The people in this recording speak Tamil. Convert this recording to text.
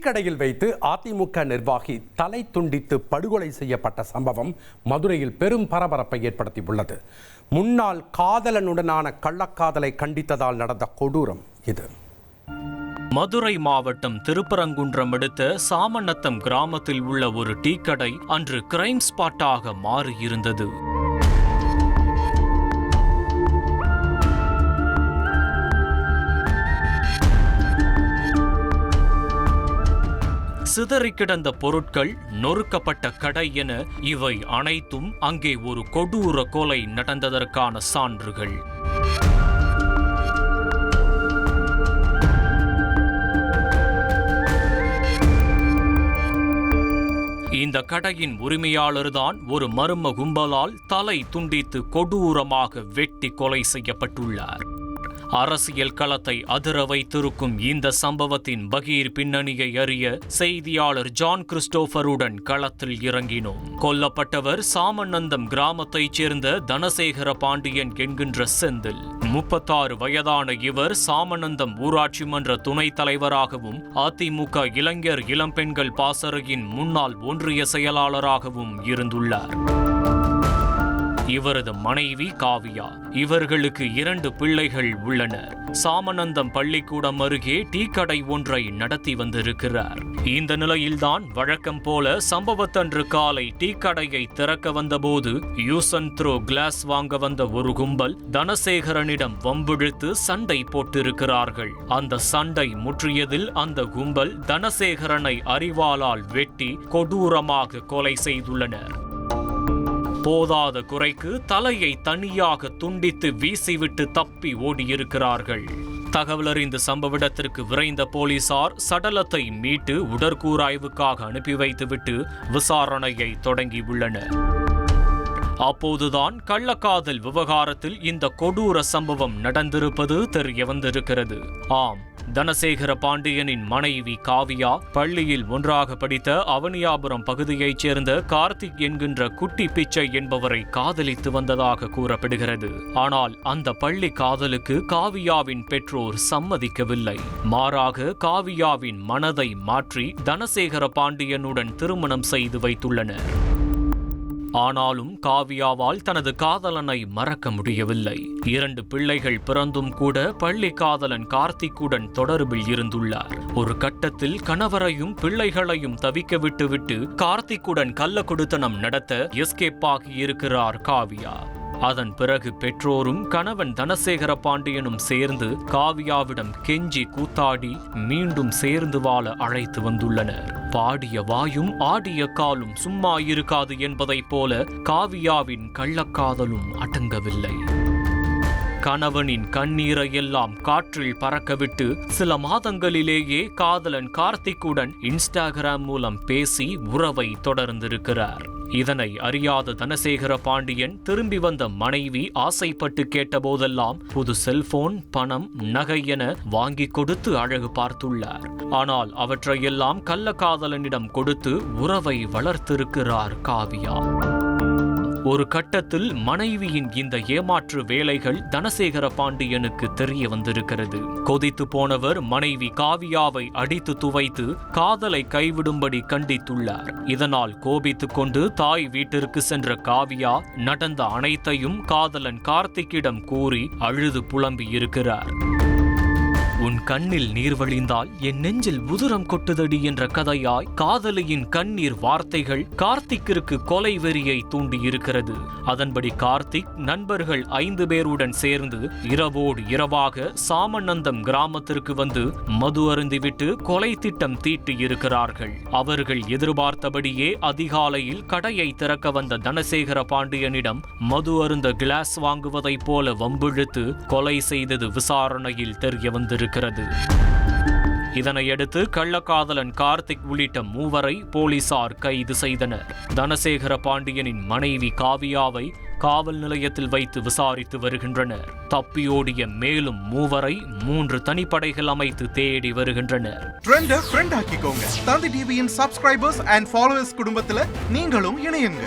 டீக்கடையில் வைத்து அதிமுக நிர்வாகி தலை துண்டித்து படுகொலை செய்யப்பட்ட சம்பவம் மதுரையில் பெரும் பரபரப்பை ஏற்படுத்தியுள்ளது. முன்னாள் காதலனுடனான கள்ளக்காதலை கண்டித்ததால் நடந்த கொடூரம் இது. மதுரை மாவட்டம் திருப்பரங்குன்றம் அடுத்த சாமநத்தம் கிராமத்தில் உள்ள ஒரு டீக்கடை அன்று கிரைம் ஸ்பாட்டாக மாறியிருந்தது. சிதறி கிடந்த பொருட்கள், நொறுக்கப்பட்ட கடை என இவை அனைத்தும் அங்கே ஒரு கொடூர கொலை நடந்ததற்கான சான்றுகள். இந்த கடையின் உரிமையாளர்தான் ஒரு மர்ம கும்பலால் தலை துண்டித்து கொடூரமாக வெட்டி கொலை செய்யப்பட்டுள்ளார். அரசியல் களத்தை அதிர வைத்திருக்கும் இந்த சம்பவத்தின் பகீர் பின்னணியை அறிய செய்தியாளர் ஜான் கிறிஸ்டோபருடன் களத்தில் இறங்கினோம். கொல்லப்பட்டவர் சாமநத்தம் கிராமத்தைச் சேர்ந்த தனசேகர பாண்டியன் என்கின்ற செந்தில். 36 வயதான இவர் சாமநத்தம் ஊராட்சி மன்ற துணைத் தலைவராகவும் அதிமுக இளைஞர் இளம்பெண்கள் பாசறையின் முன்னாள் ஒன்றிய செயலாளராகவும் இருந்துள்ளார். இவரது மனைவி காவியா. இவர்களுக்கு 2 பிள்ளைகள் உள்ளனர். சாமநத்தம் பள்ளிக்கூடம் அருகே டீக்கடை ஒன்றை நடத்தி வந்திருக்கிறார். இந்த நிலையில்தான் வழக்கம் போல சம்பவத்தன்று காலை டீக்கடையை திறக்க வந்தபோது யூஸ் அண்ட் த்ரோ கிளாஸ் வாங்க வந்த ஒரு கும்பல் தனசேகரனிடம் வம்பிழுத்து சண்டை போட்டிருக்கிறார்கள். அந்த சண்டை முற்றியதில் அந்த கும்பல் தனசேகரனை அரிவாளால் வெட்டி கொடூரமாக கொலை செய்துள்ளனர். போதாத குறைக்கு தலையை தனியாக துண்டித்து வீசிவிட்டு தப்பி ஓடியிருக்கிறார்கள். தகவல் அறிந்த சம்பவ இடத்திற்கு விரைந்த போலீசார் சடலத்தை மீட்டு உடற்கூராய்வுக்காக அனுப்பி வைத்துவிட்டு விசாரணையை தொடங்கியுள்ளனர். அப்போதுதான் கள்ளக்காதல் விவகாரத்தில் இந்த கொடூர சம்பவம் நடந்திருப்பது தெரிய வந்திருக்கிறது. ஆம், தனசேகர பாண்டியனின் மனைவி காவியா பள்ளியில் ஒன்றாக படித்த அவனியாபுரம் பகுதியைச் சேர்ந்த கார்த்திக் என்கின்ற குட்டி பிச்சை என்பவரை காதலித்து வந்ததாக கூறப்படுகிறது. ஆனால் அந்த பள்ளி காதலுக்கு காவியாவின் பெற்றோர் சம்மதிக்கவில்லை. மாறாக காவியாவின் மனதை மாற்றி தனசேகர பாண்டியனுடன் திருமணம் செய்து வைத்துள்ளனர். ஆனாலும் காவியாவால் தனது காதலனை மறக்க முடியவில்லை. 2 பிள்ளைகள் பிறந்தும் கூட பள்ளி காதலன் கார்த்திக்குடன் தொடர்பில் இருந்துள்ளார். ஒரு கட்டத்தில் கணவரையும் பிள்ளைகளையும் தவிக்க விட்டுவிட்டு கார்த்திக்குடன் கள்ள கொடுத்தனம் நடத்த எஸ்கேப் ஆகி இருக்கிறார் காவியா. அதன் பிறகு பெற்றோரும் கணவன் தனசேகர பாண்டியனும் சேர்ந்து காவியாவிடம் கெஞ்சி கூத்தாடி மீண்டும் சேர்ந்து வாழ அழைத்து வந்துள்ளனர். பாடிய வாயும் ஆடிய காலும் சும்மா இருக்காது என்பதைப் போல காவியாவின் கள்ளக்காதலும் அடங்கவில்லை. கணவனின் கண்ணீரை எல்லாம் காற்றில் பறக்கவிட்டு சில மாதங்களிலேயே காதலன் கார்த்திக்குடன் இன்ஸ்டாகிராம் மூலம் பேசி உறவை தொடர்ந்திருக்கிறார். இதனை அறியாத தனசேகர பாண்டியன் திரும்பி வந்த மனைவி ஆசைப்பட்டு கேட்டபோதெல்லாம் புது செல்போன், பணம், நகை என வாங்கி கொடுத்து அழகு பார்த்துள்ளார். ஆனால் அவற்றையெல்லாம் கள்ளக்காதலனிடம் கொடுத்து உறவை வளர்த்திருக்கிறார் காவியா. ஒரு கட்டத்தில் மனைவியின் இந்த ஏமாற்று வேலைகள் தனசேகர பாண்டியனுக்கு தெரிய வந்திருக்கிறது. கொதித்து போனவர் மனைவி காவியாவை அடித்து துவைத்து காதலை கைவிடும்படி கண்டித்துள்ளார். இதனால் கோபித்துக் கொண்டு தாய் வீட்டிற்கு சென்ற காவியா நடந்த அனைத்தையும் காதலன் கார்த்திக்கிடம் கூறி அழுது புலம்பி இருக்கிறார். உன் கண்ணில் நீர் வழிந்தால் என் நெஞ்சில் உதிரம் கொட்டுதடி என்ற கதையாய் காதலியின் கண்ணீர் வார்த்தைகள் கார்த்திக்கிற்கு கொலை வெறியை தூண்டியிருக்கிறது. அதன்படி கார்த்திக் நண்பர்கள் 5 பேருடன் சேர்ந்து இரவோடு இரவாக சாமநத்தம் கிராமத்திற்கு வந்து மது அருந்திவிட்டு கொலை திட்டம் தீட்டியிருக்கிறார்கள். அவர்கள் எதிர்பார்த்தபடியே அதிகாலையில் கடையை திறக்க வந்த தனசேகர பாண்டியனிடம் மது அருந்த கிளாஸ் வாங்குவதைப் போல வம்பிழுத்து கொலை செய்தது விசாரணையில் தெரிய வந்திருக்கிறது. இதனையடுத்து கள்ளக்காதலன் கார்த்திக் உள்ளிட்ட 3 வரை போலீசார் கைது செய்தனர். தனசேகர பாண்டியனின் மனைவி காவியாவை காவல் நிலையத்தில் வைத்து விசாரித்து வருகின்றனர். தப்பியோடிய மேலும் 3 வரை 3 தனிப்படைகள் அமைத்து தேடி வருகின்றனர். ட்ரெண்டை ஃப்ரெண்ட் ஆக்கிக்கோங்க. தந்தி டிவியின் சப்ஸ்கிரைபர்ஸ் அண்ட் ஃபாலோவர்ஸ் குடும்பத்துல நீங்களும் இணையுங்க.